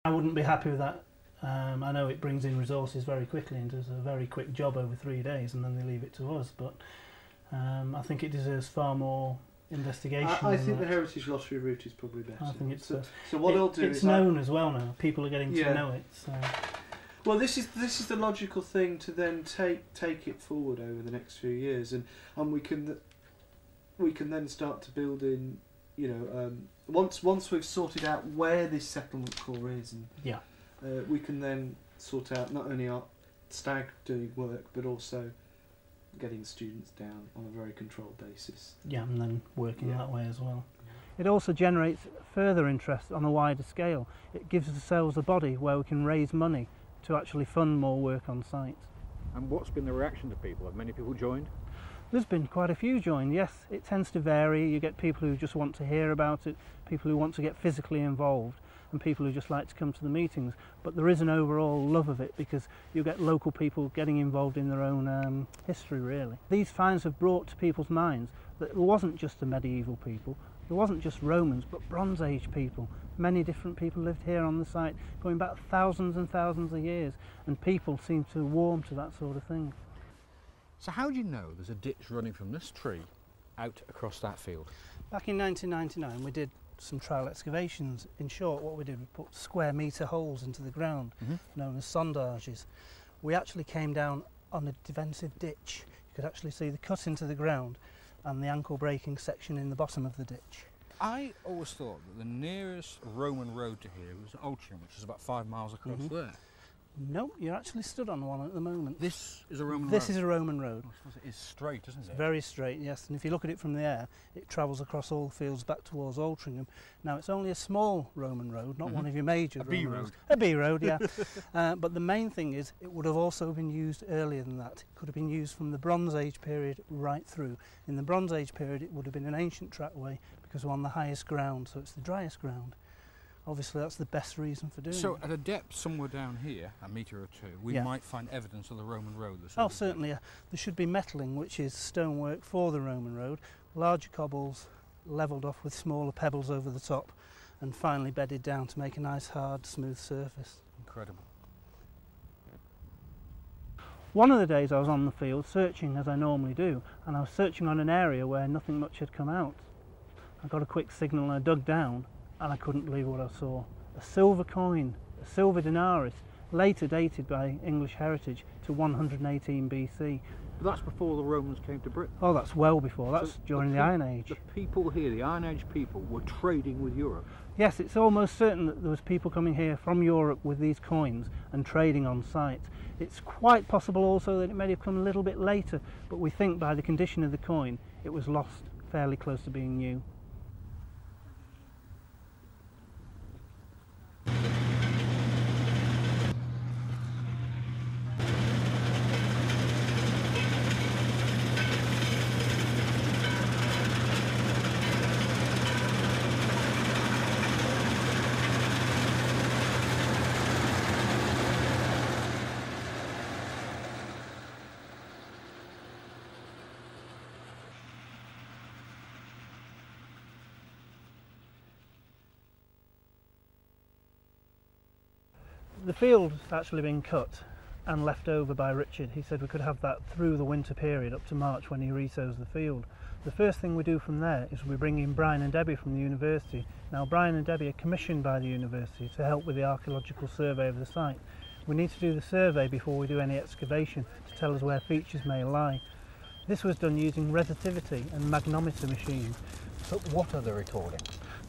I wouldn't be happy with that. I know it brings in resources very quickly and does a very quick job over 3 days, and then they leave it to us, but I think it deserves far more investigation. I think the Heritage Lottery route is probably better. I think it's so what I'll do it's is known as well now. People are getting to know it. So. Well, this is the logical thing to then take it forward over the next few years, and we can then start to build in. You know, once we've sorted out where this settlement core is, and we can then sort out not only our stag doing work, but also getting students down on a very controlled basis. Yeah, and then working that way as well. It also generates further interest on a wider scale. It gives ourselves a body where we can raise money to actually fund more work on site. And what's been the reaction to people? Have many people joined? There's been quite a few joined, yes. It tends to vary. You get people who just want to hear about it, people who want to get physically involved, and people who just like to come to the meetings. But there is an overall love of it because you get local people getting involved in their own history, really. These finds have brought to people's minds that it wasn't just the medieval people, it wasn't just Romans, but Bronze Age people. Many different people lived here on the site, going back thousands and thousands of years, and people seem to warm to that sort of thing. So how do you know there's a ditch running from this tree out across that field? Back in 1999 we did some trial excavations. In short, what we did, we put square metre holes into the ground, known as sondages. We actually came down on a defensive ditch. You could actually see the cut into the ground and the ankle breaking section in the bottom of the ditch. I always thought that the nearest Roman road to here was Altrincham, which is about 5 miles across there. No, you're actually stood on one at the moment. This is a Roman road? This is a Roman road. I suppose it is straight, isn't it? It's very straight, yes. And if you look at it from the air, it travels across all the fields back towards Altrincham. Now, it's only a small Roman road, not one of your major Roman roads. A B road, yeah. But the main thing is, it would have also been used earlier than that. It could have been used from the Bronze Age period right through. In the Bronze Age period, it would have been an ancient trackway because we're on the highest ground, so it's the driest ground. Obviously, that's the best reason for doing it. So, at a depth somewhere down here, a metre or two, we might find evidence of the Roman road. Oh, certainly. There should be metalling, which is stonework for the Roman road, larger cobbles levelled off with smaller pebbles over the top, and finally bedded down to make a nice, hard, smooth surface. Incredible. One of the days I was on the field searching, as I normally do, and I was searching on an area where nothing much had come out. I got a quick signal and I dug down, and I couldn't believe what I saw. A silver coin, a silver denarius, later dated by English Heritage to 118 BC. But that's before the Romans came to Britain. Oh, that's well before. That's during the Iron Age. The people here, the Iron Age people, were trading with Europe. Yes, it's almost certain that there was people coming here from Europe with these coins and trading on site. It's quite possible also that it may have come a little bit later, but we think by the condition of the coin, it was lost fairly close to being new. The field has actually been cut and left over by Richard. He said we could have that through the winter period up to March when he resows the field. The first thing we do from there is we bring in Brian and Debbie from the university. Now, Brian and Debbie are commissioned by the university to help with the archaeological survey of the site. We need to do the survey before we do any excavation to tell us where features may lie. This was done using resistivity and magnometer machines. But what are they recording?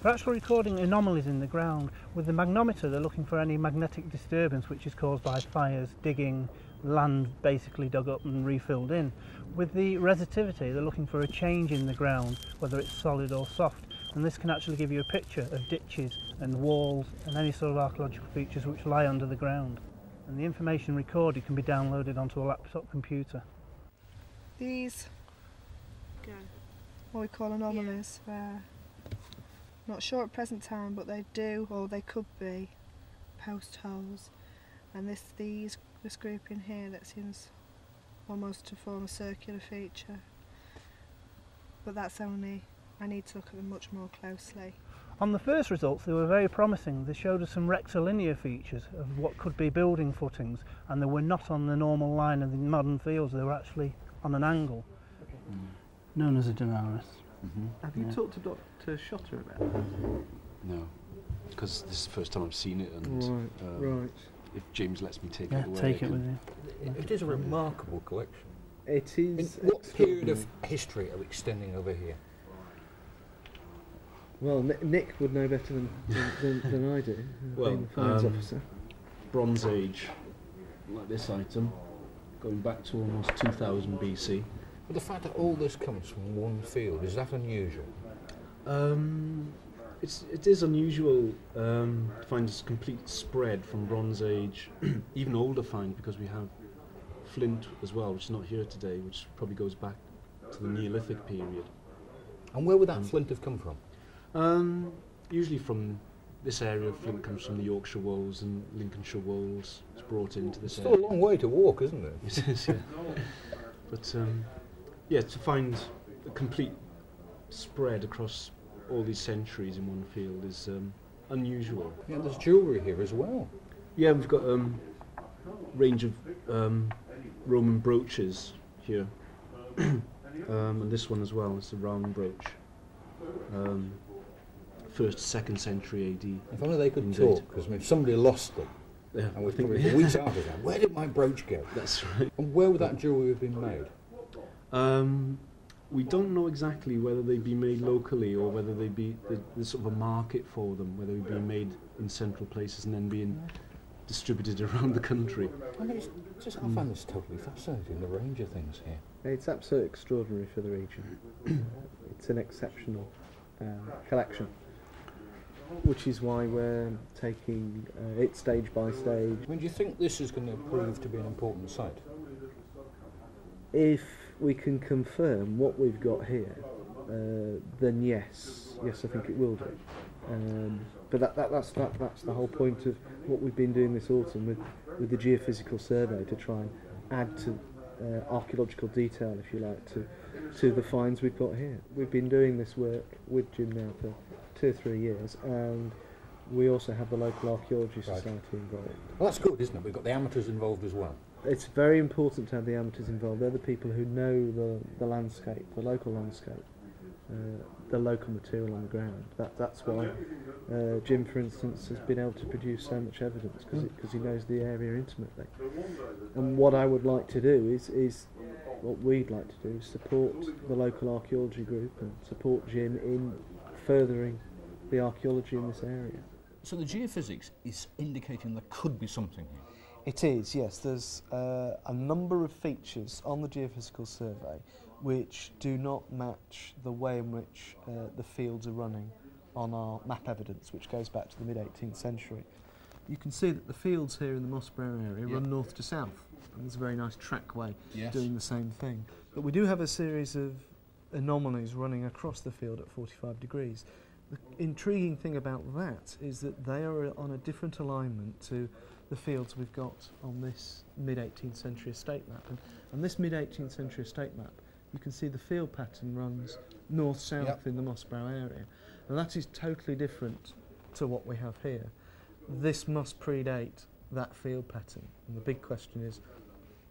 They're actually recording anomalies in the ground. With the magnometer, they're looking for any magnetic disturbance which is caused by fires, digging, land basically dug up and refilled in. With the resistivity, they're looking for a change in the ground, whether it's solid or soft, and this can actually give you a picture of ditches and walls and any sort of archaeological features which lie under the ground. And the information recorded can be downloaded onto a laptop computer. These what we call anomalies, not sure at present time, but they do, or they could be, post holes. And this group in here that seems almost to form a circular feature. But that's only, I need to look at them much more closely. On the first results, they were very promising. They showed us some rectilinear features of what could be building footings, and they were not on the normal line of the modern fields. They were actually on an angle, known as a Denaris. Have you talked to Dr. Shotter about that? No, because this is the first time I've seen it, and Right. if James lets me take Yeah, it away, take it with you. It is a remarkable collection. It In is. what period of history are we extending over here? Well, Nick would know better than I do, Well, being the finance officer. Bronze Age, like this item, going back to almost 2000 BC. But the fact that all this comes from one field, is that unusual? It is unusual to find this complete spread from Bronze Age, even older find, because we have flint as well, which is not here today, which probably goes back to the Neolithic period. And where would that flint have come from? Usually from this area, flint comes from the Yorkshire Wolds and Lincolnshire Wolds. It's brought into this It's still area. a long way to walk, isn't it? It is, yeah. But yeah, to find a complete spread across all these centuries in one field is unusual. Yeah, there's jewellery here as well. Yeah, we've got a range of Roman brooches here, and this one as well. It's a round brooch, 1st, 2nd century AD. If only they could Indeed. talk, because if somebody lost them, Yeah, and we I think probably for weeks after that, where did my brooch go? that's right. And where would that jewellery have been made? We don't know exactly whether they'd be made locally or whether they'd be there's sort of a market for them, whether they'd be made in central places and then being distributed around the country. I mean, I find this totally fascinating, the range of things here. It's absolutely extraordinary for the region. It's an exceptional collection, which is why we're taking it stage by stage. I mean, do you think this is going to prove to be an important site? If we can confirm what we've got here, then yes, I think it will do. But that's the whole point of what we've been doing this autumn with the geophysical survey, to try and add to archaeological detail, if you like, to the finds we've got here. We've been doing this work with Jim now for 2 or 3 years, and we also have the local archaeology society involved. Well, that's good, isn't it? We've got the amateurs involved as well. It's very important to have the amateurs involved. They're the people who know the landscape, the local landscape, the local material on the ground. That's why Jim, for instance, has been able to produce so much evidence, because he knows the area intimately. And what I would like to do is what we'd like to do is support the local archaeology group and support Jim in furthering the archaeology in this area. So the geophysics is indicating there could be something here. It is, yes. There's a number of features on the geophysical survey which do not match the way in which the fields are running on our map evidence, which goes back to the mid-18th century. You can see that the fields here in the Mossborough area run north to south, and there's a very nice trackway doing the same thing. But we do have a series of anomalies running across the field at 45 degrees. The intriguing thing about that is that they are on a different alignment to the fields we've got on this mid-18th century estate map. And this mid-18th century estate map, you can see the field pattern runs north-south in the Mossborough area. And that is totally different to what we have here. This must predate that field pattern. And the big question is,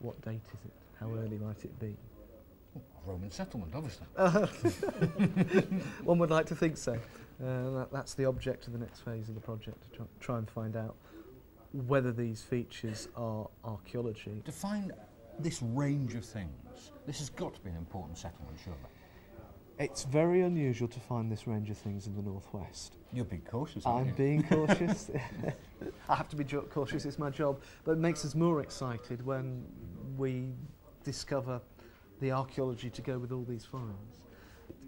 what date is it? How early might it be? Roman settlement, obviously. One would like to think so. That's the object of the next phase of the project, to try and find out whether these features are archaeology. To find this range of things, this has got to be an important settlement, surely. It's very unusual to find this range of things in the northwest. You're being cautious, aren't you? I'm being cautious. I have to be cautious, it's my job. But it makes us more excited when we discover the archaeology to go with all these finds.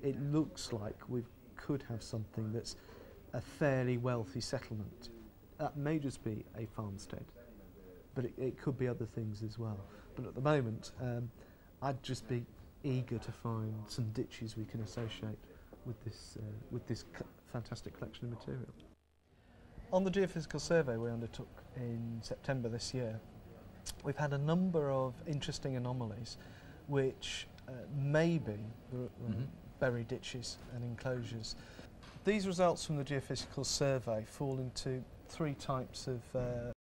It looks like we could have something that's a fairly wealthy settlement. That may just be a farmstead, but it could be other things as well. But at the moment, I'd just be eager to find some ditches we can associate with this fantastic collection of material. On the geophysical survey we undertook in September this year, we've had a number of interesting anomalies which may be buried ditches and enclosures. These results from the geophysical survey fall into three types of